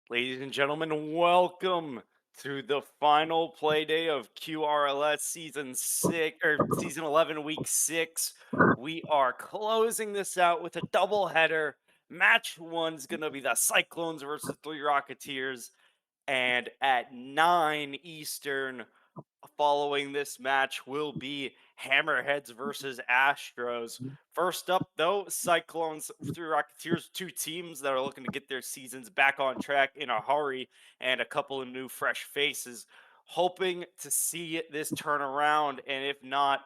Ladies and gentlemen, welcome to the final play day of QRLS season 6 or season 11 week 6. We are closing this out with a double header. Match 1's going to be the Cyclones versus 3 Rocketeers, and at 9 Eastern following this match will be Hammerheads versus Astros. First up, though, Cyclones through Rocketeers, two teams that are looking to get their seasons back on track in a hurry, and a couple of new, fresh faces, hoping to see this turn around. And if not,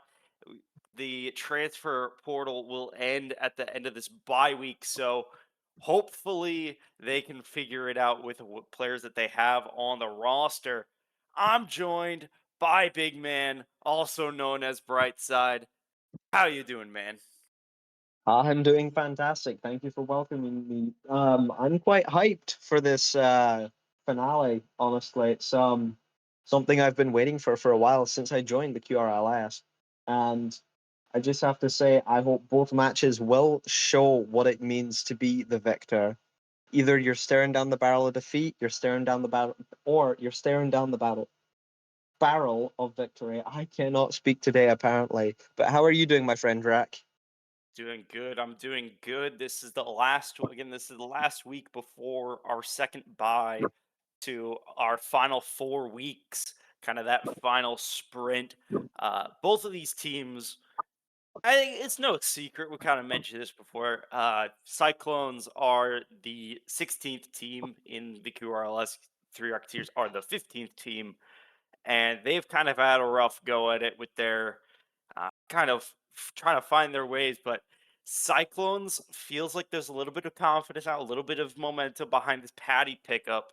the transfer portal will end at the end of this bye week. So hopefully they can figure it out with what players that they have on the roster. I'm joined by Big Man, also known as Brightside. How you doing, man? I'm doing fantastic. Thank you for welcoming me. I'm quite hyped for this finale. Honestly, it's something I've been waiting for a while since I joined the QRLS, and I just have to say I hope both matches will show what it means to be the victor. Either you're staring down the barrel of defeat, you're staring down the battle, or you're staring down the barrel of victory. I cannot speak today, apparently. But how are you doing, my friend Drac? Doing good. I'm doing good. This is the last again. This is the last week before our second bye to our final 4 weeks. Kind of that final sprint. Both of these teams, I think it's no secret. We kind of mentioned this before. Cyclones are the 16th team in the QRLS. Three Rocketeers are the 15th team, and they've kind of had a rough go at it with their kind of trying to find their ways. But Cyclones feels like there's a little bit of confidence now, a little bit of momentum behind this Patty pickup.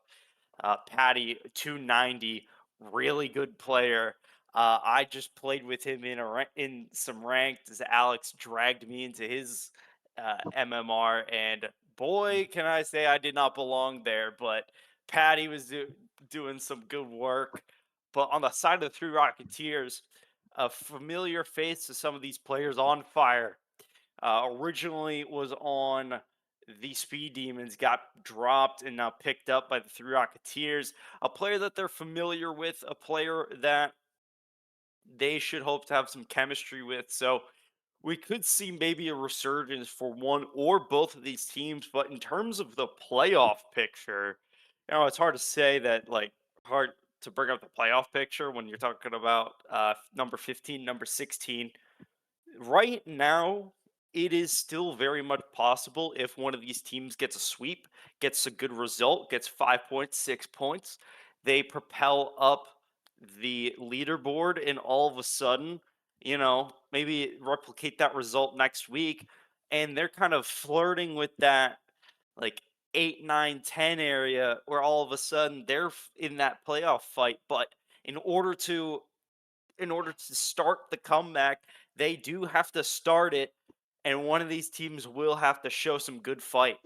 Patty 290, really good player. I just played with him in some ranked as Alex dragged me into his MMR, and boy, can I say I did not belong there. But Patty was doing some good work. But on the side of the Three Rocketeers, a familiar face to some of these players on fire. Originally was on the Speed Demons, got dropped and now picked up by the Three Rocketeers. A player that they're familiar with, a player that they should hope to have some chemistry with. So we could see maybe a resurgence for one or both of these teams. But in terms of the playoff picture, it's hard to say that, like, hard to bring up the playoff picture when you're talking about number 15, number 16. Right now, it is still very much possible if one of these teams gets a sweep, gets a good result, gets 5 points, 6 points, they propel up the leaderboard, and all of a sudden, maybe replicate that result next week. And they're kind of flirting with that, like, 8, 9, 10 area where all of a sudden they're in that playoff fight. But in order to in order to start the comeback, they do have to start it, and one of these teams will have to show some good fight.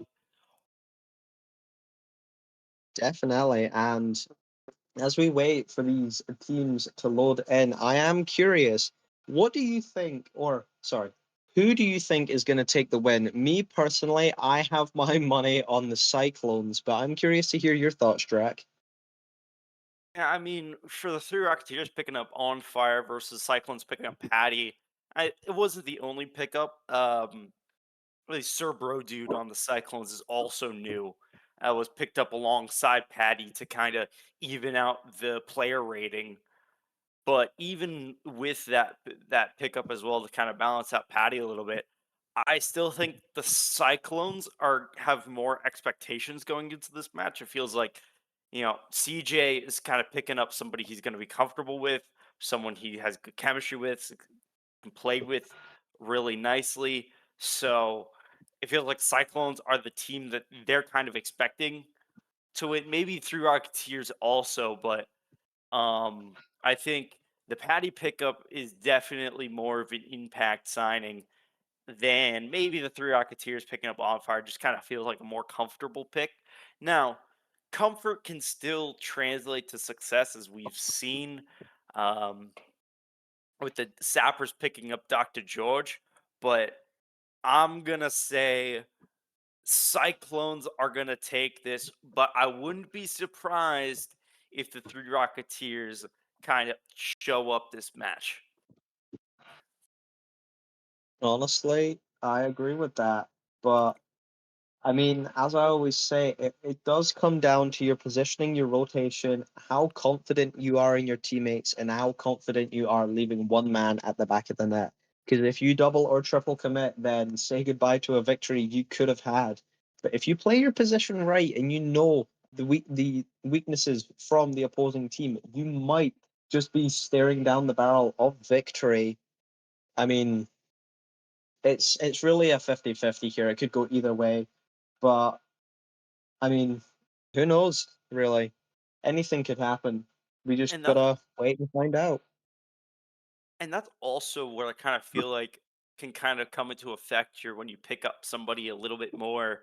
Definitely. And as we wait for these teams to load in, I am curious, what do you think, or sorry, who do you think is going to take the win? Me personally, I have my money on the Cyclones, but I'm curious to hear your thoughts, Drac. Yeah, I mean, for the Three Rocketeers picking up On Fire versus Cyclones picking up Patty, it wasn't the only pickup. Really, Sir Bro Dude on the Cyclones is also new. Was picked up alongside Patty to kind of even out the player rating. But even with that pickup as well to kind of balance out Patty a little bit, I still think the Cyclones are have more expectations going into this match. It feels like, CJ is kind of picking up somebody he's going to be comfortable with, someone he has good chemistry with, can play with really nicely. So it feels like Cyclones are the team that they're kind of expecting to win. Maybe through Rocketeers also, but I think the Patty pickup is definitely more of an impact signing than maybe the Three Rocketeers picking up On Fire. Just kind of feels like a more comfortable pick. Now, comfort can still translate to success, as we've seen um, with the Sappers picking up Dr. George, but I'm gonna say Cyclones are gonna take this, but I wouldn't be surprised if the three Rocketeers kind of show up this match. Honestly, I agree with that. But I mean, as I always say, it does come down to your positioning, your rotation, how confident you are in your teammates, and how confident you are leaving one man at the back of the net. Because if you double or triple commit, then say goodbye to a victory you could have had. But if you play your position right and you know the weaknesses from the opposing team, you might just be staring down the barrel of victory. I mean, it's really a 50-50 here. It could go either way. But I mean, who knows, really? Anything could happen. We just And that's gotta wait and find out. and that's also what I kind of feel like can kind of come into effect here when you pick up somebody a little bit more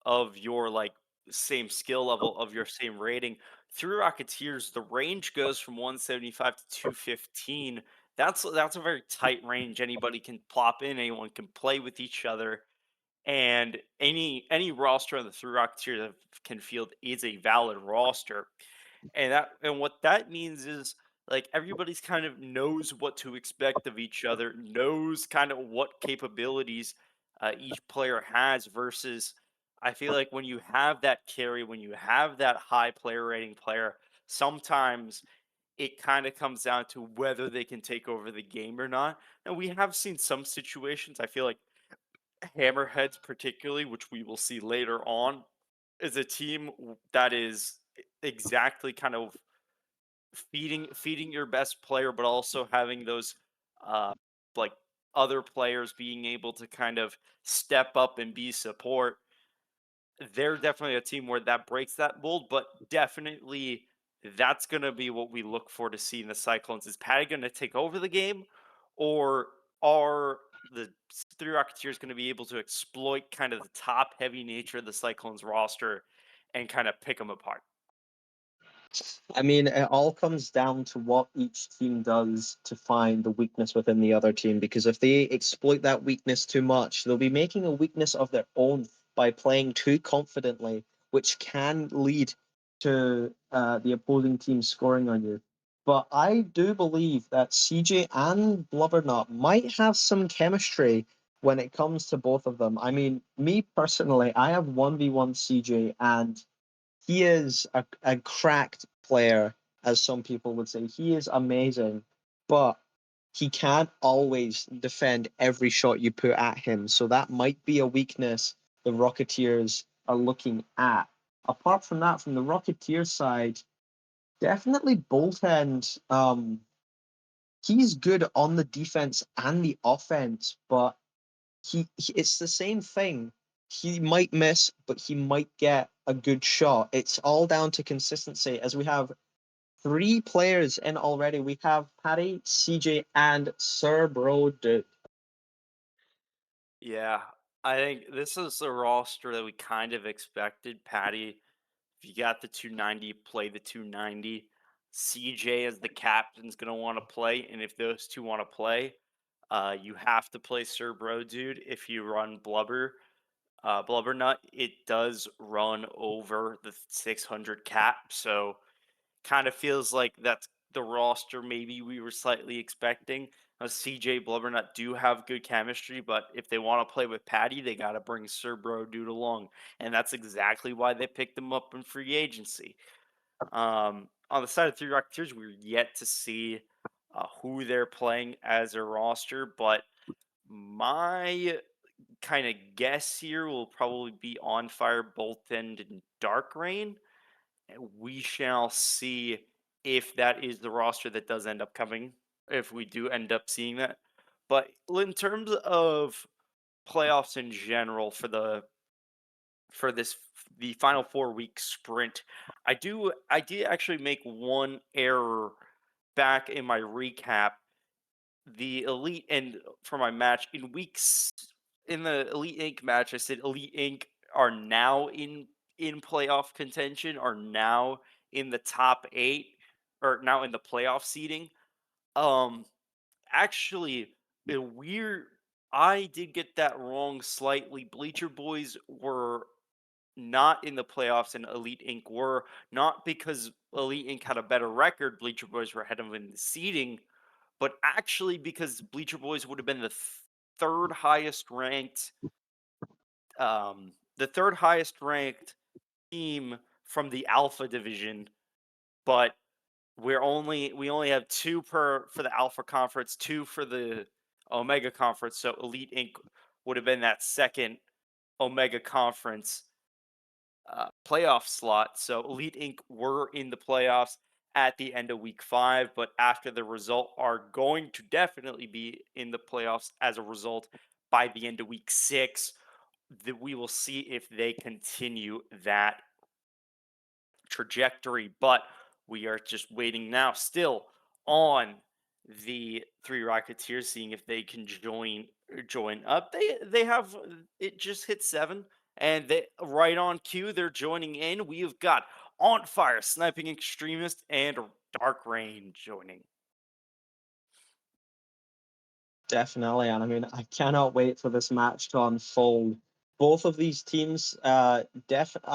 of your like same skill level of your same rating. Through Rocketeers, the range goes from 175 to 215. That's a very tight range. Anybody can plop in, anyone can play with each other, and any roster on the Through Rocketeers that can field is a valid roster. And what that means is like everybody's kind of knows what to expect of each other, knows kind of what capabilities each player has versus I feel like when you have that carry, when you have that high player rating player, sometimes it kind of comes down to whether they can take over the game or not. And we have seen some situations, I feel like Hammerheads particularly, which we will see later on, is a team that is exactly kind of feeding your best player, but also having those uh like other players being able to kind of step up and be support. They're definitely a team where that breaks that mold, but definitely that's gonna be what we look for to see in the Cyclones. Is Patty gonna take over the game, or are the Three Rocketeers gonna be able to exploit kind of the top heavy nature of the Cyclones roster and kind of pick them apart? I mean, it all comes down to what each team does to find the weakness within the other team. Because if they exploit that weakness too much, they'll be making a weakness of their own by playing too confidently, which can lead to the opposing team scoring on you. But I do believe that CJ and Blubbernut might have some chemistry when it comes to both of them. I mean, me personally, I have 1v1 CJ, and he is a cracked player, as some people would say. He is amazing, but he can't always defend every shot you put at him. So that might be a weakness the Rocketeers are looking at. Apart from that, from the Rocketeers side, definitely Boltend. He's good on the defense and the offense, but it's the same thing. He might miss, but he might get a good shot. It's all down to consistency. As we have three players in already, we have Patty, CJ, and Sir Bro Duke. Yeah, I think this is the roster that we kind of expected. Patty, if you got the 290, play the 290. CJ as the captain's going to want to play, and if those two want to play, you have to play Sir Bro Dude if you run Blubbernut. It does run over the 600 cap, so kind of feels like that's the roster maybe we were slightly expecting. CJ Blubbernut do have good chemistry, but if they want to play with Patty, they got to bring Sir Bro Dude along, and that's exactly why they picked him up in free agency. On the side of Three Rocketeers, we're yet to see who they're playing as a roster, but my kind of guess here will probably be On Fire, Bolt End, and Dark Rain. And we shall see if that is the roster that does end up coming, if we do end up seeing that. But in terms of playoffs in general for the final 4 week sprint, I did actually make one error back in my recap. The Elite and for my match in weeks in the Elite Inc. match, I said Elite Inc. are now in playoff contention, are now in the top 8, or now in the playoff seeding. Um, actually, we're I did get that wrong slightly. Bleacher Boys were not in the playoffs and Elite Inc. were, not because Elite Inc. had a better record, Bleacher Boys were ahead of them in the seeding, but actually because Bleacher Boys would have been the third highest ranked, the third highest ranked team from the Alpha division, but we only have two per for the Alpha conference, two for the Omega conference. So Elite Inc. would have been that second Omega conference playoff slot. So Elite Inc. were in the playoffs at the end of week 5, but after the result are going to definitely be in the playoffs as a result by the end of week 6. That we will see if they continue that trajectory, but we are just waiting now still on the three Rocketeers, seeing if they can join up. They have it just hit 7, and they right on cue. They're joining in. We've got On Fire, Sniping Extremist, and Dark Rain joining. Definitely, and I mean, I cannot wait for this match to unfold. Both of these teams, I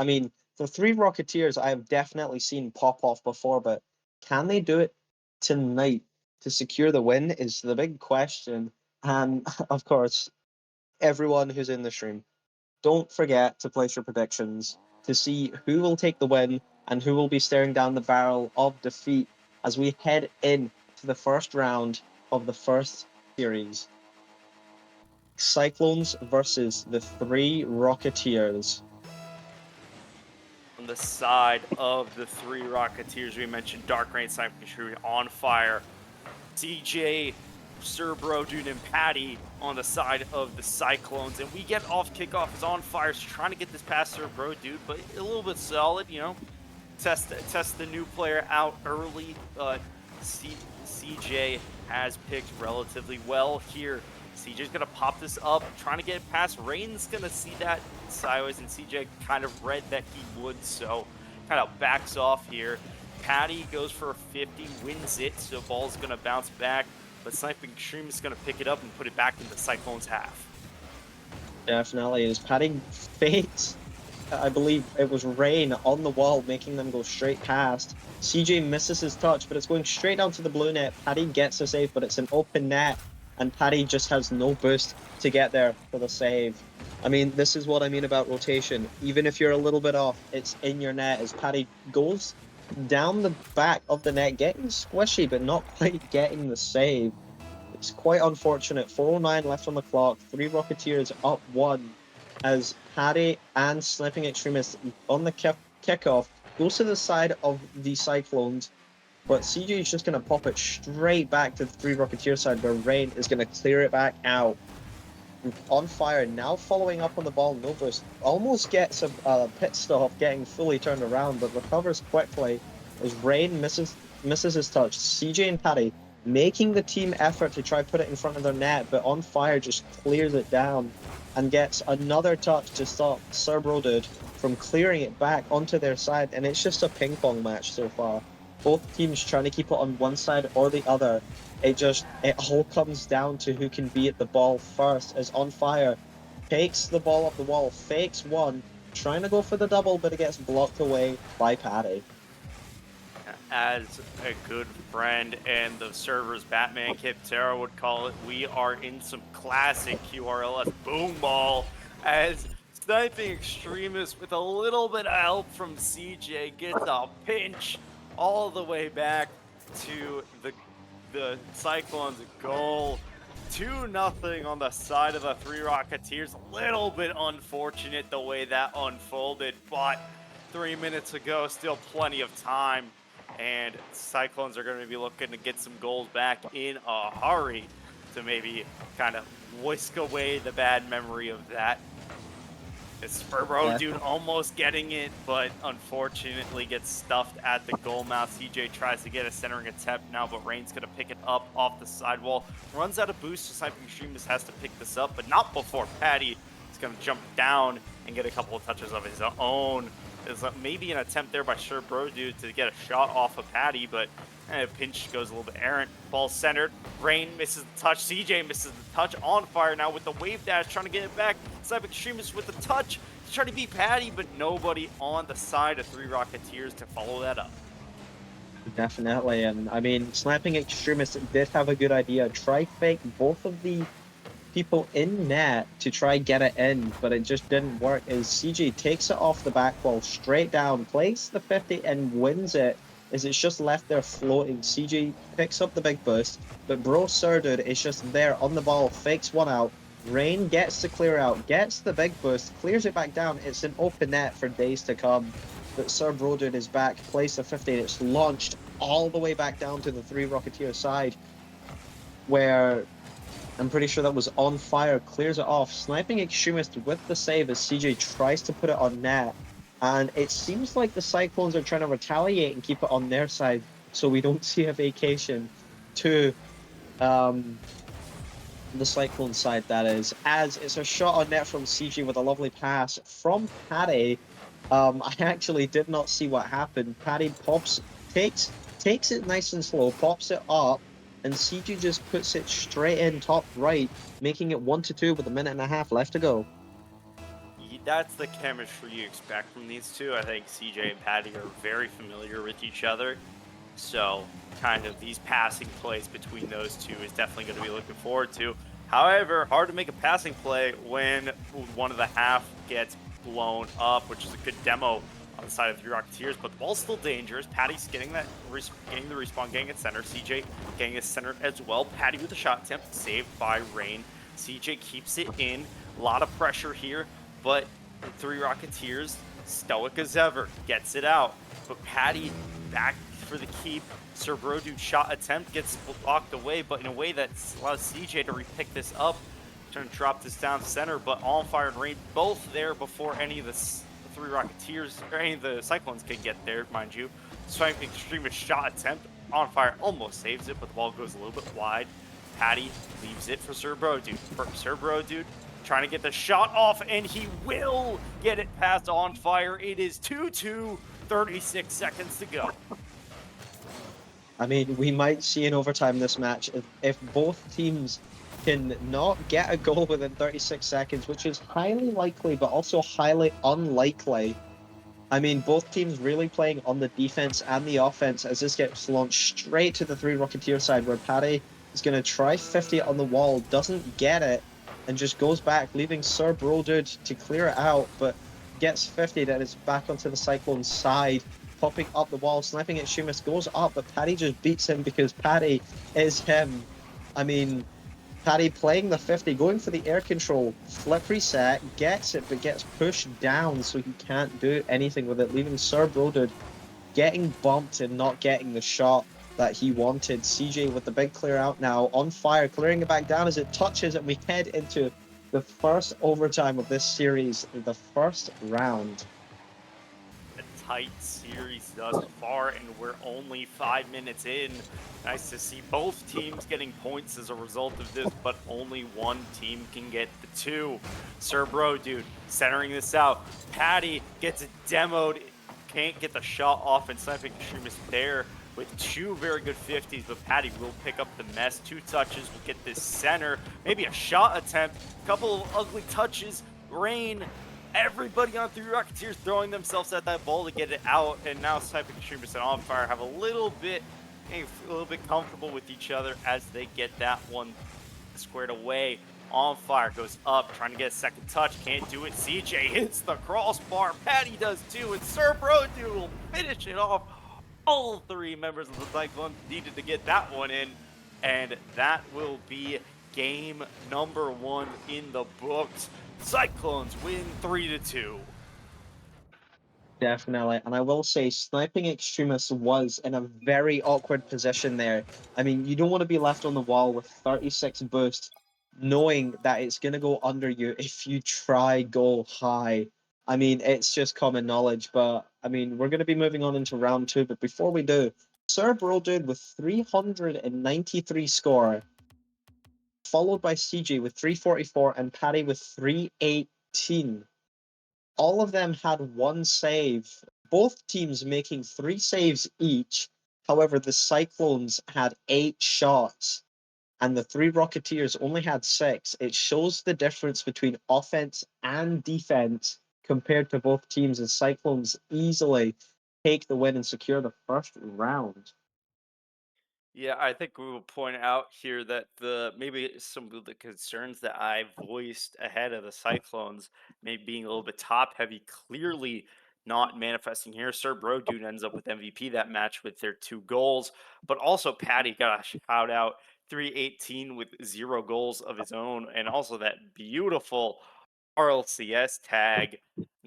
mean, the three Rocketeers I have definitely seen pop off before, but can they do it tonight to secure the win is the big question. And of course, everyone who's in the stream, don't forget to place your predictions to see who will take the win and who will be staring down the barrel of defeat as we head in to the first round of the first series. Cyclones versus the three Rocketeers. On the side of the three Rocketeers, we mentioned Dark Rain, Sniping Extremist, On Fire, CJ, Cerebro, Dude, and Patty on the side of the Cyclones. And we get off kickoff as On Fire trying to get this past Cerebro, Dude, but a little bit solid, you know. Test the new player out early, but CJ has picked relatively well here. CJ's gonna pop this up, trying to get it past. Rain's gonna see that sideways, and CJ kind of read that he would, so kind of backs off here. Patty goes for a 50, wins it, so ball's gonna bounce back, but Sniping Extreme is gonna pick it up and put it back into Cyclone's half. Definitely is patting fate. I believe it was Rain on the wall, making them go straight past. CJ misses his touch, but it's going straight down to the blue net. Patty gets a save, but it's an open net, and Patty just has no boost to get there for the save. I mean, this is what I mean about rotation. Even if you're a little bit off, it's in your net as Patty goes down the back of the net, getting squishy, but not quite getting the save. It's quite unfortunate. 4:09 left on the clock. Three Rocketeers up 1 as Patty and Sniping Extremist on the kickoff goes to the side of the Cyclones, but CJ is just going to pop it straight back to the three Rocketeer side where Rain is going to clear it back out. On Fire now following up on the ball, no boost, almost gets a pit stop, getting fully turned around, but recovers quickly as Rain misses his touch. CJ and Patty making the team effort to try put it in front of their net, but On Fire just clears it down and gets another touch to stop Cerebro Dude from clearing it back onto their side, and it's just a ping pong match so far. Both teams trying to keep it on one side or the other. It all comes down to who can be at the ball first, as On Fire takes the ball off the wall, fakes one, trying to go for the double, but it gets blocked away by Patty. As a good friend and the server's Batman Kip Terra would call it, we are in some classic QRLS boom ball as Sniping Extremist with a little bit of help from CJ gets a pinch all the way back to the Cyclones goal. 2-0 on the side of the three Rocketeers. A little bit unfortunate the way that unfolded, but 3 minutes ago, still plenty of time. And Cyclones are going to be looking to get some goals back in a hurry to maybe kind of whisk away the bad memory of that. It's Cerebro Dude almost getting it, but unfortunately gets stuffed at the goal mouth. CJ tries to get a centering attempt now, but Rain's going to pick it up off the sidewall. Runs out of boost, so Sniping Extremist has to pick this up, but not before Patty is going to jump down and get a couple of touches of his own. There's maybe an attempt there by Cerebro Dude to get a shot off of Patty, but And pinch goes a little bit errant. Ball centered. Rain misses the touch. CJ misses the touch. On fire now with the wave dash, trying to get it back. Cyber Extremist with the touch. He's trying to beat Patty, but nobody on the side of 3 Rocketeers to follow that up. Definitely, and I mean, Sniping Extremist did have a good idea. Try fake both of the people in net to try get it in, but it just didn't work. As CG takes it off the back wall straight down, plays the 50 and wins it. As it's just left there floating. CG picks up the big boost, but Bro Surdud is just there on the ball, fakes one out. Rain gets the clear out, gets the big boost, clears it back down. It's an open net for days to come. But Sir Brodud is back, plays the 50, and it's launched all the way back down to the 3 Rocketeer side, where I'm pretty sure that was on fire, clears it off. Sniping Extremist with the save as CJ tries to put it on net. And it seems like the Cyclones are trying to retaliate and keep it on their side so we don't see a vacation to the Cyclone side, that is. As it's a shot on net from CG with a lovely pass from Paddy. I actually did not see what happened. Paddy takes it nice and slow, pops it up, and CG just puts it straight in top right, making it 1-2 with a minute and a half left to go. That's the chemistry you expect from these two. I think CJ and Patty are very familiar with each other. So, kind of these passing plays between those two is definitely going to be looking forward to. However, hard to make a passing play when one of the half gets blown up, which is a good demo on the side of 3 Rocketeers, but the ball's still dangerous. Patty's getting the respawn, getting it center. CJ getting it center as well. Patty with a shot attempt, saved by Rain. CJ keeps it in. A lot of pressure here, but 3 Rocketeers, stoic as ever, gets it out. But Patty back for the keep. Sir Brodude's shot attempt gets blocked away, but in a way that allows CJ to repick this up, trying to drop this down center. But On Fire and Rain both there before any of the 3 Rocketeers or any of the Cyclones could get there, mind you. Swiping Extremist shot attempt. On Fire almost saves it, but the ball goes a little bit wide. Patty leaves it for Sir Brodude. Sir Brodude trying to get the shot off, and he will get it past On Fire. It is 2-2, 36 seconds to go. I mean, we might see in overtime this match if both teams can not get a goal within 36 seconds, which is highly likely, but also highly unlikely. I mean, both teams really playing on the defense and the offense as this gets launched straight to the 3 Rocketeer side, where Paddy is going to try 50 on the wall, doesn't get it, and just goes back, leaving Sir Brodude to clear it out, but gets 50, then it's back onto the Cyclone side, popping up the wall. Sniping Extremist goes up, but Paddy just beats him because Paddy is him. I mean, Paddy playing the 50, going for the air control, flip reset, gets it, but gets pushed down, so he can't do anything with it, leaving Sir Brodude getting bumped and not getting the shot that he wanted. CJ with the big clear out now, On Fire, clearing it back down as it touches, and we head into the first overtime of this series, the first round. A tight series thus far, and we're only 5 minutes in. Nice to see both teams getting points as a result of this, but only one team can get the 2. Sir Brodude centering this out. Patty gets it demoed, can't get the shot off, and Sniping Extremist there with 2 very good 50s, but Patty will pick up the mess. 2 touches will get this center, maybe a shot attempt, couple of ugly touches. Rain, everybody on 3 Rocketeers throwing themselves at that ball to get it out, and now Sniping Extremist and On Fire have a little bit comfortable with each other as they get that one squared away. On Fire goes up, trying to get a second touch, can't do it. CJ hits the crossbar, Patty does too, and Sir Brodude will finish it off. All 3 members of the Cyclones needed to get that one in, and that will be game number 1 in the books. Cyclones win 3-2. Definitely. And I will say, Sniping Extremist was in a very awkward position there. I mean, you don't want to be left on the wall with 36 boost, knowing that it's going to go under you if you try go high. I mean, it's just common knowledge. But, I mean, we're going to be moving on into round 2. But before we do, Sir Brodude with 393 score, followed by CG with 344 and Paddy with 318. All of them had 1 save. Both teams making 3 saves each. However, the Cyclones had 8 shots and the three Rocketeers only had 6. It shows the difference between offense and defense compared to both teams, as Cyclones easily take the win and secure the first round. Yeah, I think we will point out here that the maybe some of the concerns that I voiced ahead of the Cyclones, maybe being a little bit top heavy, clearly not manifesting here. Sir Brodude ends up with MVP that match with their 2 goals, but also Patty got a shout out 318 with 0 goals of his own, and also that beautiful RLCS tag.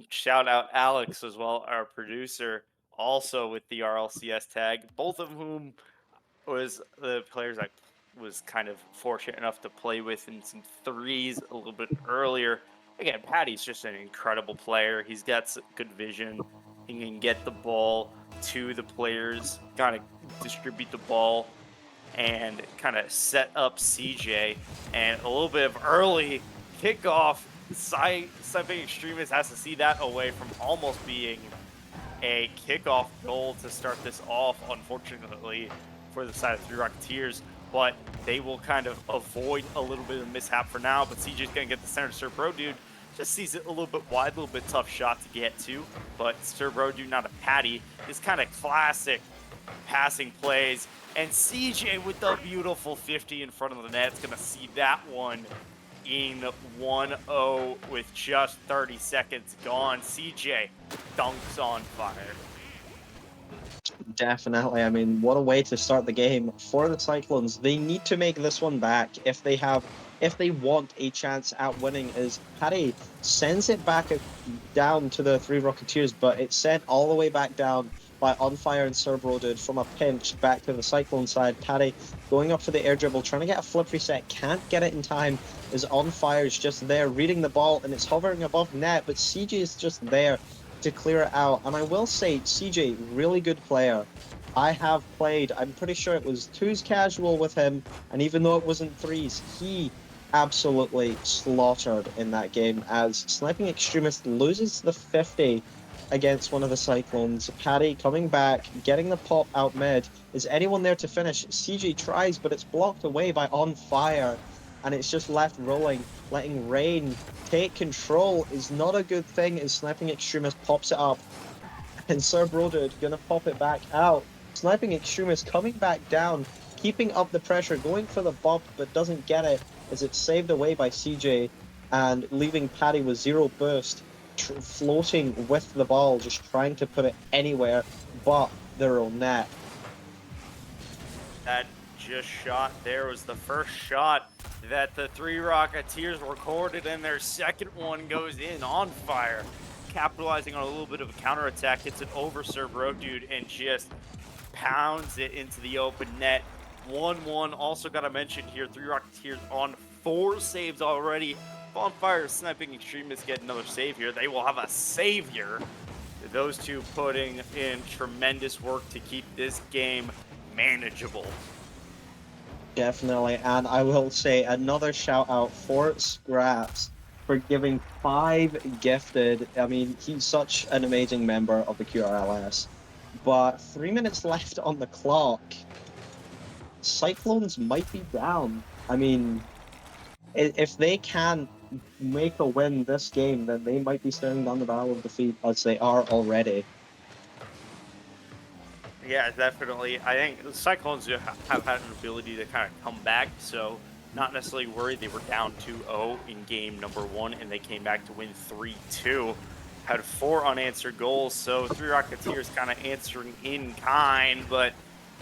Shout out Alex as well, our producer, also with the RLCS tag, both of whom was the players I was kind of fortunate enough to play with in some threes a little bit earlier. Again, Patty's just an incredible player. He's got good vision. He can get the ball to the players, kind of distribute the ball, and kind of set up CJ. And a little bit of early kickoff. Cypher Extremist has to see that away from almost being a kickoff goal to start this off, unfortunately, for the side of Three Rocketeers. But they will kind of avoid a little bit of mishap for now. But CJ's going to get the center. Sir Bro Dude just sees it a little bit wide, a little bit tough shot to get to. But Sir Bro Dude, not a patty, is kind of classic passing plays. And CJ with the beautiful 50 in front of the net is going to see that one in 1-0 with just 30 seconds gone. CJ dunks on fire. Definitely. I mean, what a way to start the game for the Cyclones. They need to make this one back if they want a chance at winning. As Paddy sends it back down to the three Rocketeers, but it's sent all the way back down by On Fire and Sir Brodid from a pinch back to the Cyclone side. Paddy going up for the air dribble, trying to get a flip reset, can't get it in time, as On Fire is just there reading the ball and it's hovering above net, but CJ is just there to clear it out. And I will say, CJ, really good player. I have played, I'm pretty sure it was 2s casual with him, and even though it wasn't 3s, he absolutely slaughtered in that game, as Sniping Extremist loses the 50 against one of the Cyclones. Paddy coming back, getting the pop out mid. Is anyone there to finish? CJ tries, but it's blocked away by On Fire, and it's just left rolling, letting Rain take control is not a good thing, as Sniping Extremist pops it up. And Sir Brodid gonna pop it back out. Sniping Extremist coming back down, keeping up the pressure, going for the bump, but doesn't get it, as it's saved away by CJ, and leaving Paddy with 0 boost, floating with the ball, just trying to put it anywhere but their own net. That just shot there was the first shot that the Three Rocketeers recorded, and their second one goes in. On Fire, capitalizing on a little bit of a counterattack, gets it over Sir Bro Dude and just pounds it into the open net. 1-1. Also got to mention here, Three Rocketeers on 4 saves already. On Fire, Sniping Extremists get another save here. They will have a savior. Those two putting in tremendous work to keep this game manageable. Definitely, and I will say another shout out for Scraps for giving 5 gifted. I mean, he's such an amazing member of the QRLS. But 3 minutes left on the clock. Cyclones might be down. I mean, if they can make a win this game, then they might be staring down the barrel of defeat, as they are already. Yeah, definitely. I think the Cyclones have had an ability to kind of come back, so not necessarily worried. They were down 2-0 in game number 1, and they came back to win 3-2. Had 4 unanswered goals, so Three Rocketeers kind of answering in kind, but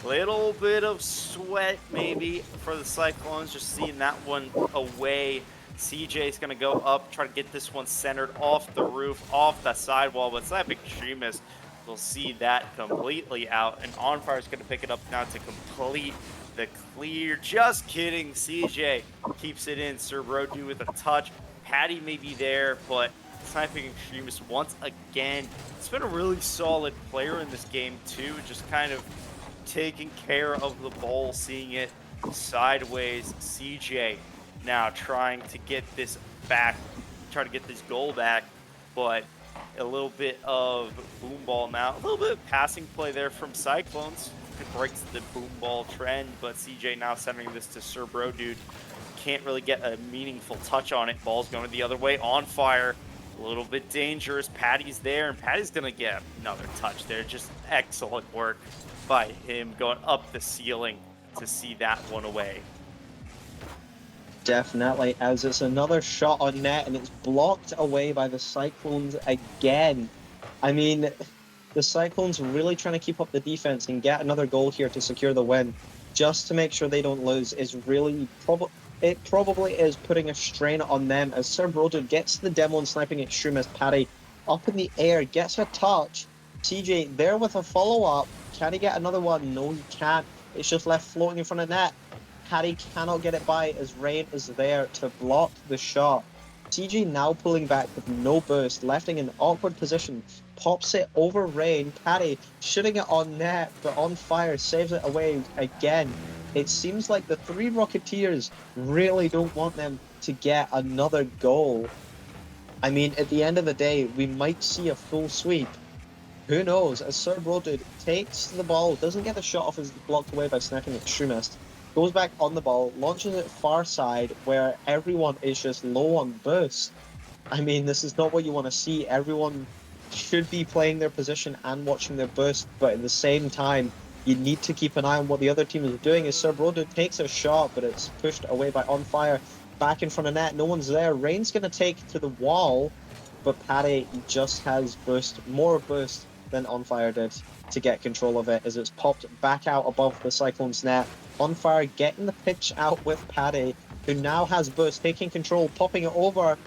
little bit of sweat maybe for the Cyclones, just seeing that one away. CJ's going to go up, try to get this one centered off the roof, off the sidewall, but Sniping Extremist will see that completely out, and On Fire is going to pick it up now to complete the clear. Just kidding, CJ keeps it in. Sir Rodu with a touch. Patty may be there, but Sniping Extremist once again. It's been a really solid player in this game too, just kind of taking care of the ball, seeing it sideways. CJ now trying to get this back, try to get this goal back, but a little bit of boom ball now, a little bit of passing play there from Cyclones. breaks the boom ball trend, but CJ now sending this to Sir Bro Dude. Can't really get a meaningful touch on it. Ball's going the other way. On fire. A little bit dangerous. Patty's there, and Patty's going to get another touch there. Just excellent work by him going up the ceiling to see that one away. Definitely, as it's another shot on net and it's blocked away by the Cyclones again. I mean, the Cyclones really trying to keep up the defense and get another goal here to secure the win, just to make sure they don't lose, is really probably is putting a strain on them as Sir Broder gets the demo and sniping extremist Paddy up in the air, gets a touch. CJ there with a follow-up. Can he get another one? No, he can't. It's just left floating in front of net. Paddy cannot get it by as Rain is there to block the shot. CJ now pulling back with no burst, left in an awkward position, pops it over Rain. Paddy shooting it on net, but on fire, saves it away again. It seems like the three Rocketeers really don't want them to get another goal. I mean, at the end of the day, we might see a full sweep. Who knows? As Sir Brodud takes the ball, doesn't get the shot off as blocked away by Sniping Extremist, goes back on the ball, launches it far side where everyone is just low on burst. I mean, this is not what you want to see. Everyone should be playing their position and watching their burst, but at the same time, you need to keep an eye on what the other team is doing. As Sir Brodud takes a shot, but it's pushed away by On Fire, back in front of net. No one's there. Rain's going to take to the wall, but Paddy just has more burst than On Fire did to get control of it as it's popped back out above the Cyclones net. On Fire getting the pitch out with Paddy, who now has burst, taking control, popping it over.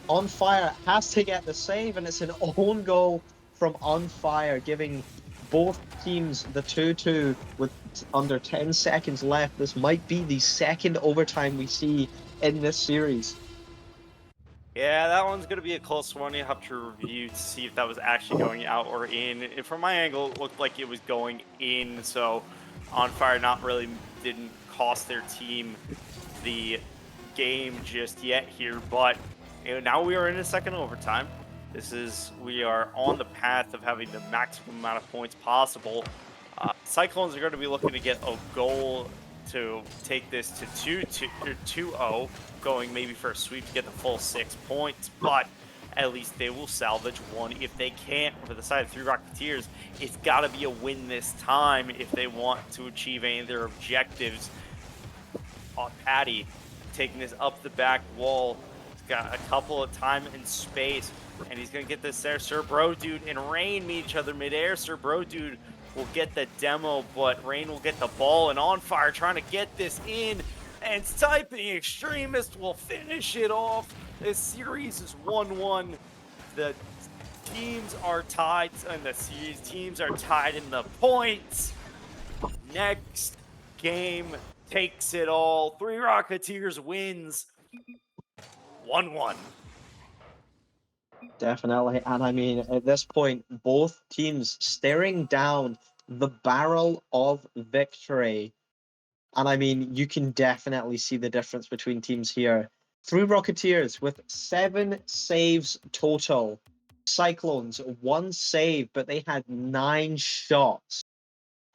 On Fire has to get the save, and it's an own goal from On Fire, giving both teams the 2-2 with under 10 seconds left. This might be the second overtime we see in this series. Yeah, that one's going to be a close one. You have to review to see if that was actually going out or in. And from my angle, it looked like it was going in. So On Fire didn't cost their team the game just yet here. But now we are in a second overtime. We are on the path of having the maximum amount of points possible. Cyclones are going to be looking to get a goal to take this to 2-0, going maybe for a sweep to get the full 6 points, but at least they will salvage one. If they can't, for the side of three Rocketeers, it's got to be a win this time if they want to achieve any of their objectives. Patty taking this up the back wall. He's got a couple of time and space, and he's going to get this there. Sir Bro Dude and Rain meet each other midair. Sir Bro Dude will get the demo, but Rain will get the ball, and On Fire trying to get this in, and Typing Extremist will finish it off. This series is 1-1. The teams are tied, and the series teams are tied in the points. Next game takes it all. Three Rocketeers wins 1-1. Definitely. And I mean, at this point, both teams staring down the barrel of victory. And I mean, you can definitely see the difference between teams here. Three Rocketeers with 7 saves total. Cyclones, 1 save, but they had 9 shots.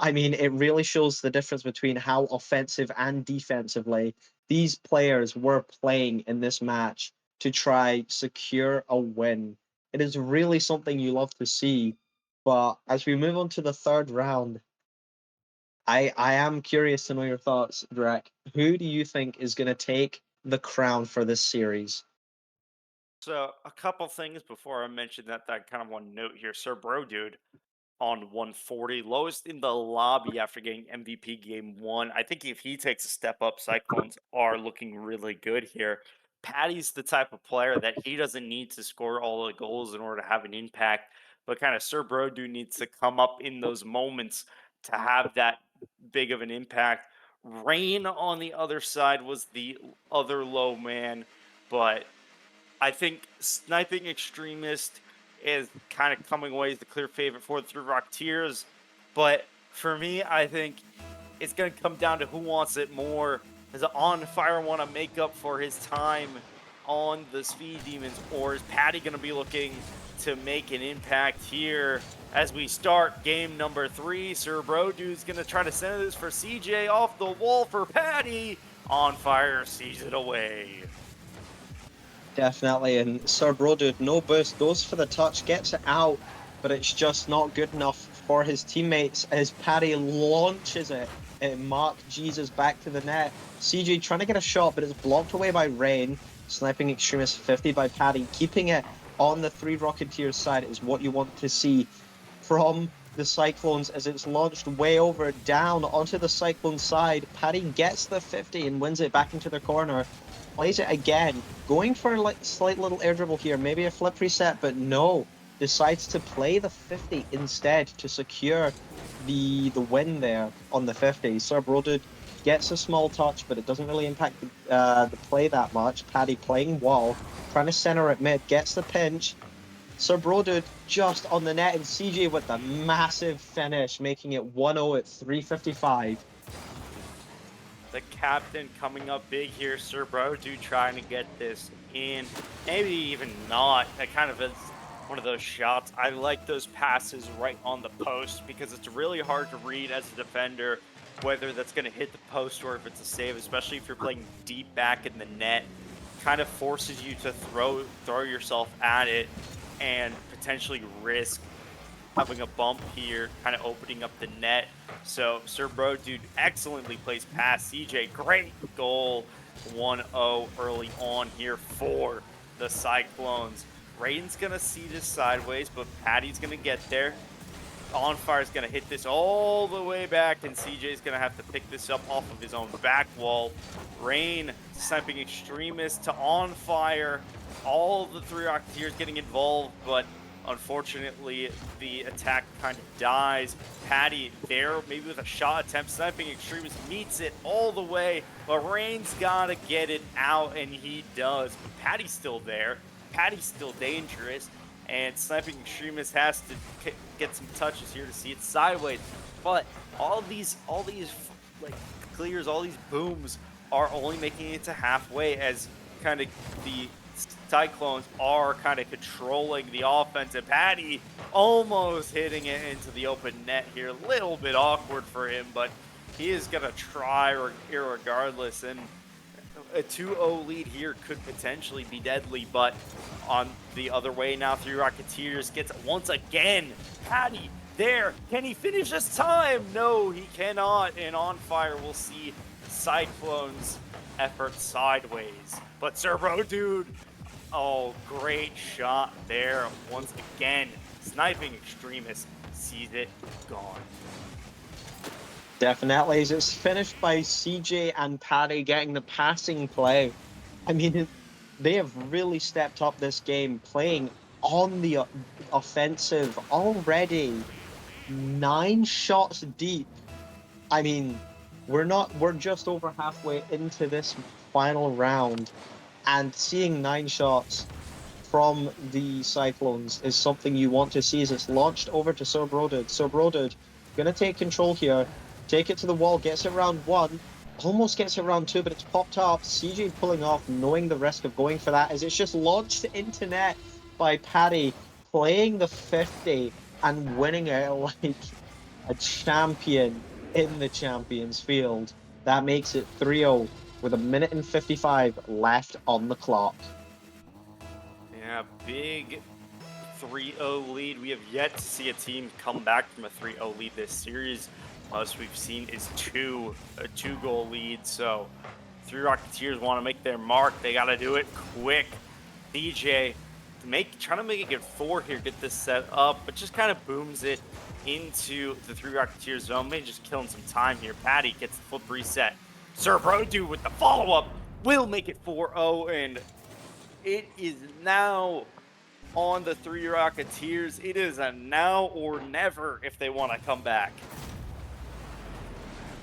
I mean, it really shows the difference between how offensive and defensively these players were playing in this match to try secure a win. It is really something you love to see. But as we move on to the third round, I am curious to know your thoughts, Drek. Who do you think is going to take the crown for this series? So a couple things before I mention that I kind of want to note here. Sir Bro Dude on 140, lowest in the lobby after getting MVP game 1. I think if he takes a step up, Cyclones are looking really good here. Patty's the type of player that he doesn't need to score all the goals in order to have an impact, but kind of Sir Brodu needs to come up in those moments to have that big of an impact. Rain on the other side was the other low man, but I think Sniping Extremist is kind of coming away as the clear favorite for the Three Rocketeers. But for me, I think it's going to come down to who wants it more. Does On Fire want to make up for his time on the Speed Demons, or is Patty going to be looking to make an impact here as we start game number 3. Sir Brodude's going to try to send this for CJ off the wall for Patty. On fire sees it away. Definitely, and Sir Brodude, no boost, goes for the touch, gets it out, but it's just not good enough for his teammates as Paddy launches it. Mark Jesus back to the net. CJ trying to get a shot, but it's blocked away by Rain. Sniping Extremist 50 by Paddy. Keeping it on the 3 Rocketeers side is what you want to see from the Cyclones as it's launched way over, down onto the Cyclone side. Paddy gets the 50 and wins it back into the corner. Plays it again, going for a slight little air dribble here, maybe a flip reset, but no. Decides to play the 50 instead to secure the win there on the 50. Sir Brodude gets a small touch, but it doesn't really impact the play that much. Paddy playing wall, trying to center at mid, gets the pinch. Sir Brodude just on the net, and CJ with the massive finish, making it 1-0 at 3:55. The captain coming up big here. Sir Brodude trying to get this in. Maybe even not. That kind of is one of those shots. I like those passes right on the post because it's really hard to read as a defender whether that's going to hit the post or if it's a save, especially if you're playing deep back in the net. Kind of forces you to throw yourself at it and potentially risk having a bump here, kind of opening up the net. So Sir Brodude excellently plays past CJ. Great goal. 1-0 early on here for the Cyclones. Raiden's going to see this sideways, but Patty's going to get there. On Fire's going to hit this all the way back, and CJ's going to have to pick this up off of his own back wall. Rain sniping Extremist to On Fire. All the 3 Rocketeers getting involved, but unfortunately, the attack kind of dies. Patty there, maybe with a shot attempt, sniping Extremist, meets it all the way, but Rain's got to get it out, and he does. But Patty's still there. Patty's still dangerous, and sniping Extremist has to get some touches here to see it sideways. But all these like clears, all these booms are only making it to halfway as kind of the Cyclones are kind of controlling the offense, and Patty almost hitting it into the open net here. A little bit awkward for him, but he is going to try irregardless, and a 2-0 lead here could potentially be deadly, but on the other way now, 3 Rocketeers gets it once again. Patty there. Can he finish this time? No, he cannot, and On Fire will see Cyclones effort sideways. But Sir Brodude, oh, great shot there once again. Sniping Extremist sees it, gone. Definitely, it's finished by CJ and Paddy getting the passing play. I mean, they have really stepped up this game, playing on the offensive already. 9 shots deep. I mean, we're just over halfway into this final round, and seeing 9 shots from the Cyclones is something you want to see as it's launched over to Sir Brodude. Sir Brodude gonna take control here, take it to the wall, gets it round 1, almost gets it round 2, but it's popped up. CJ pulling off, knowing the risk of going for that, as it's just launched into net by Paddy, playing the 50 and winning it like a champion in the Champions Field. That makes it 3-0 with 1 minute and 55 left on the clock. Yeah, big 3-0 lead. We have yet to see a team come back from a 3-0 lead this series. Most we've seen is a 2-goal lead. So 3 Rocketeers want to make their mark. They got to do it quick. DJ trying to make it 4 here, get this set up, but just kind of booms it into the 3 Rocketeers zone. Maybe just killing some time here. Patty gets the flip reset. Sir Brodude with the follow-up will make it 4-0, and it is now on the 3 Rocketeers. It is a now or never if they want to come back.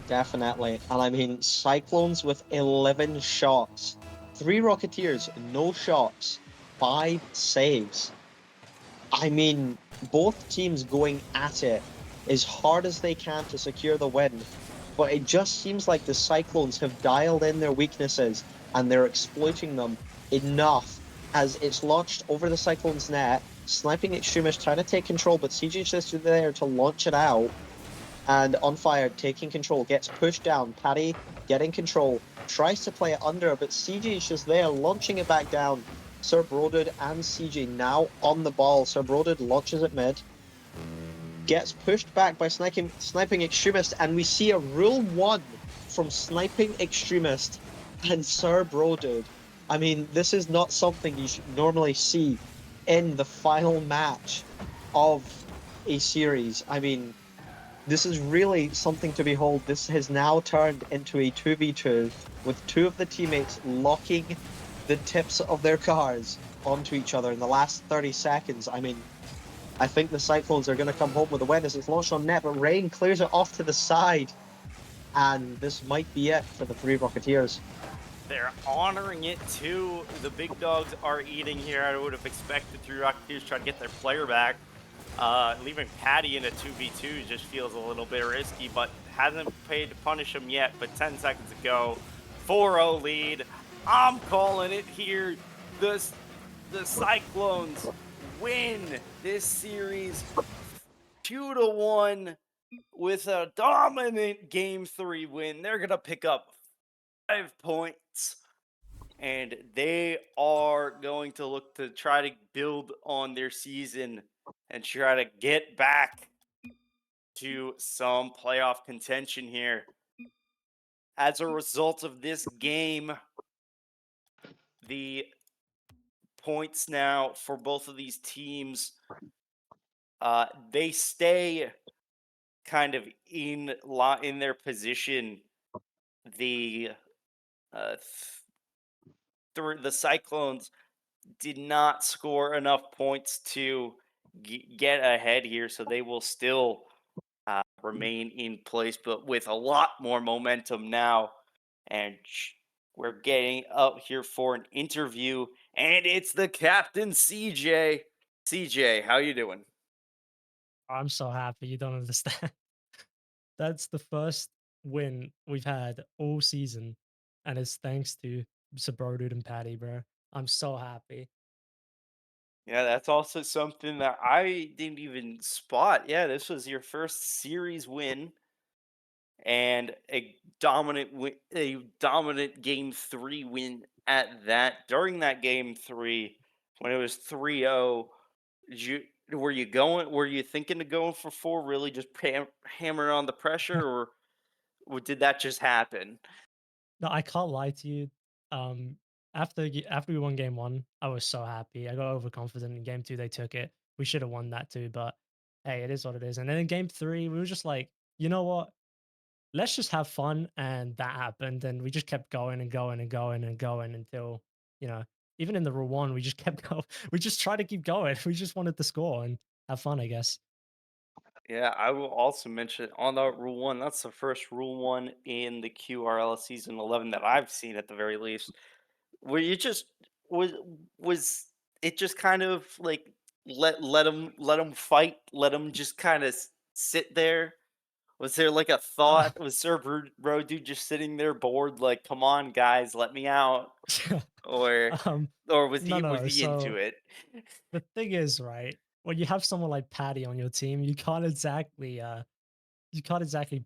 Definitely. And I mean, Cyclones with 11 shots. 3 Rocketeers, no shots. 5 saves. I mean, both teams going at it as hard as they can to secure the win. But it just seems like the Cyclones have dialed in their weaknesses and they're exploiting them enough as it's launched over the Cyclones net. Sniping Extremist trying to take control, but CJ's just there to launch it out. And On Fire taking control, gets pushed down. Paddy getting control, tries to play it under, but CJ is just there, launching it back down. Sir Brodud and CJ now on the ball. Sir Brodud launches it mid, gets pushed back by sniping Extremist, and we see a Rule 1 from Sniping Extremist and Sir Brodud. I mean, this is not something you should normally see in the final match of a series. I mean, this is really something to behold. This has now turned into a 2v2 with two of the teammates locking the tips of their cars onto each other in the last 30 seconds. I mean, I think the Cyclones are going to come home with a win as it's launched on net, but Rain clears it off to the side. And this might be it for the three Rocketeers. They're honoring it too. The big dogs are eating here. I would have expected three Rocketeers try to get their player back. Leaving Patty in a 2v2 just feels a little bit risky, but hasn't paid to punish him yet. But 10 seconds to go. 4-0 lead. I'm calling it here. The Cyclones win this series 2-1 with a dominant game 3 win. They're going to pick up 5 points and they are going to look to try to build on their season and try to get back to some playoff contention here. As a result of this game, the points now for both of these teams, they stay kind of in their position. The uh, the Cyclones did not score enough points to get ahead here, so they will still remain in place, but with a lot more momentum now. And we're getting up here for an interview, and it's the captain, CJ. CJ, how you doing? I'm so happy you don't understand. That's the first win we've had all season, and it's thanks to Sabrodud and Patty, bro. I'm so happy. Yeah, that's also something that I didn't even spot. Yeah, this was your first series win and a dominant game 3 win at that. During that game 3 when it was 3-0, you were you thinking to going for 4, really just hammering on the pressure, or did that just happen? No, I can't lie to you. Um, after we won game one, I was so happy. I got overconfident in game two. They took it. We should have won that too, but hey, it is what it is. And then in game three, we were just like, you know what? Let's just have fun. And that happened. And we just kept going and going and going and going until, you know, even in the rule one, we just kept going. We just tried to keep going. We just wanted to score and have fun, I guess. Yeah, I will also mention on that rule 1, that's the first rule 1 in the QRLS season 11 that I've seen at the very least. Were you just was was it just kind of like let them fight, let them just kind of sit there? Was there like a Uh, thought? Was Sir Bro Dude just sitting there bored, like, "Come on, guys, let me out," or um, was no, he no. into So it? the thing is, right, when you have someone like Patty on your team, you can't exactly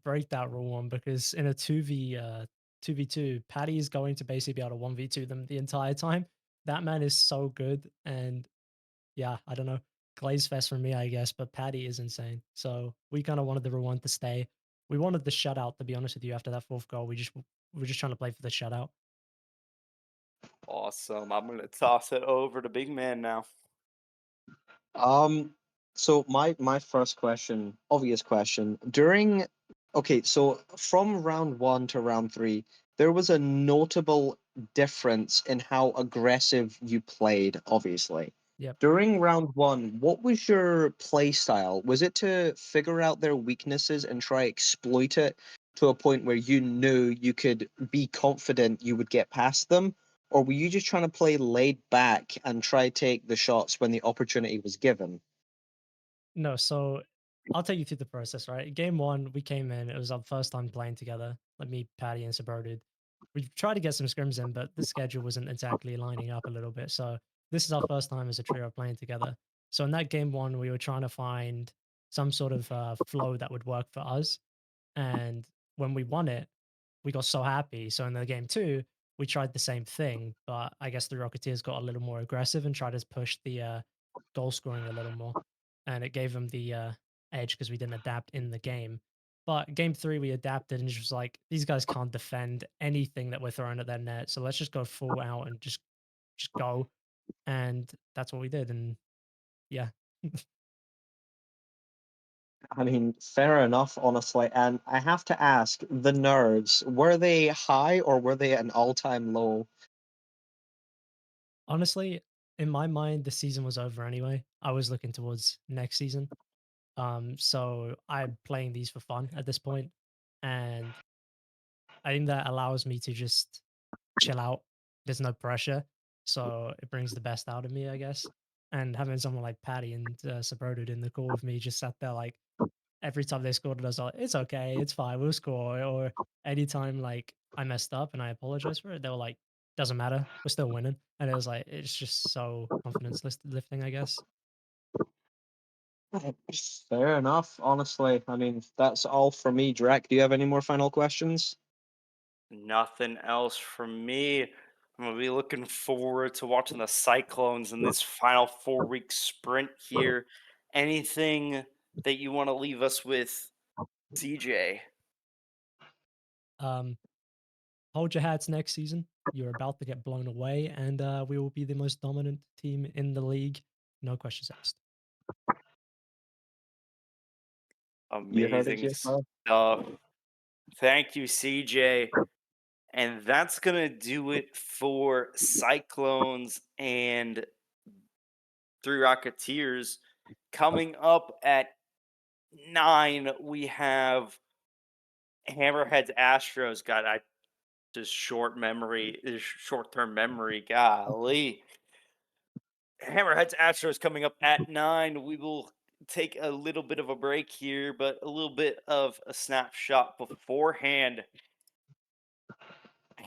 break that rule one because in a 2v2, Patty is going to basically be able to 1v2 them the entire time. That man is so good. And yeah, I don't know. Glaze fest for me, I guess, but Patty is insane. So we kind of wanted the rule one to stay. We wanted the shutout, to be honest with you, after that fourth goal. We're just trying to play for the shutout. Awesome. I'm gonna toss it over to Big Man now. Um, so my first question, obvious question, during okay, so from round one to round three, there was a notable difference in how aggressive you played, obviously. Yep. During round one, what was your play style? Was it to figure out their weaknesses and try exploit it to a point where you knew you could be confident you would get past them? Or were you just trying to play laid back and try take the shots when the opportunity was given? No, so I'll take you through the process, right? Game one, we came in. It was our first time playing together. Like me, Patty, and Subverted. We tried to get some scrims in, but the schedule wasn't exactly lining up a little bit. So this is our first time as a trio playing together. So in that game one, we were trying to find some sort of flow that would work for us. And when we won it, we got so happy. So in the game two, we tried the same thing, but I guess the Rocketeers got a little more aggressive and tried to push the goal scoring a little more, and it gave them the edge because we didn't adapt in the game. But game three, we adapted and just was like, these guys can't defend anything that we're throwing at their net, so let's just go full out and just go. And that's what we did. And yeah, I mean, fair enough, honestly. And I have to ask, the nerves, were they high or were they at an all-time low? honestly, in my mind, the season was over anyway. I was looking towards next season. So I'm playing these for fun at this point, and I think that allows me to just chill out. There's no pressure, so it brings the best out of me, I guess. And having someone like Patty and Sabrodid in the call with me just sat there like every time they scored, I was like, "It's okay, it's fine, we'll score." Or anytime like I messed up and I apologized for it, they were like, "Doesn't matter, we're still winning." And it was like it's just so lifting, I guess. Fair enough, honestly. I mean, that's all for me. Drek, do you have any more final questions? Nothing else from me. I'm gonna be looking forward to watching the Cyclones in this final 4 week sprint here. Anything that you want to leave us with, CJ? Um, Hold your hats next season. You're about to get blown away, and we will be the most dominant team in the league. No questions asked. You heard it Amazing here first. stuff. Thank you, CJ. And that's gonna do it for Cyclones and Three Rocketeers. Coming up at 9, we have Hammerheads Astros. God, I just short term memory. Golly. Hammerheads Astros coming up at 9. We will take a little bit of a break here, but a little bit of a snapshot beforehand.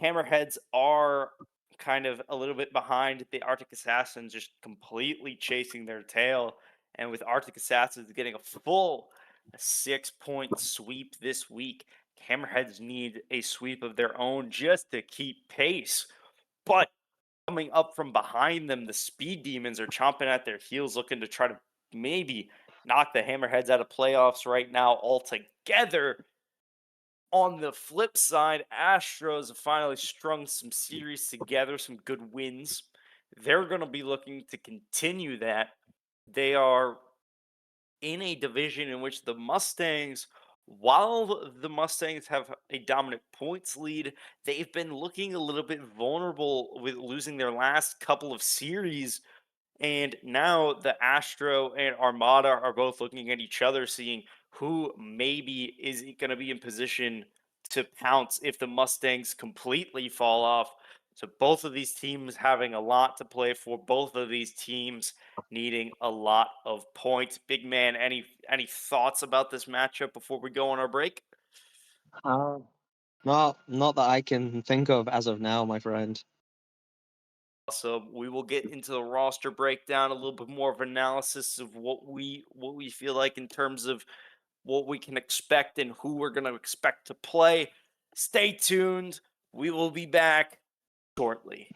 Hammerheads are kind of a little bit behind the Arctic Assassins, just completely chasing their tail. And with Arctic Assassins getting a full 6 point sweep this week, Hammerheads need a sweep of their own just to keep pace. But coming up from behind them, the Speed Demons are chomping at their heels, looking to try to maybe knock the Hammerheads out of playoffs right now altogether. On the flip side, Astros have finally strung some series together, some good wins. They're going to be looking to continue that. They are in a division in which the Mustangs, while the Mustangs have a dominant points lead, they've been looking a little bit vulnerable with losing their last couple of series. And now the Astro and Armada are both looking at each other, seeing who maybe is going to be in position to pounce if the Mustangs completely fall off. So both of these teams having a lot to play for. Both of these teams needing a lot of points. Big man, any thoughts about this matchup before we go on our break? Uh, not that I can think of as of now, my friend. So we will get into the roster breakdown, a little bit more of analysis of what we feel like in terms of what we can expect and who we're going to expect to play. Stay tuned. We will be back shortly.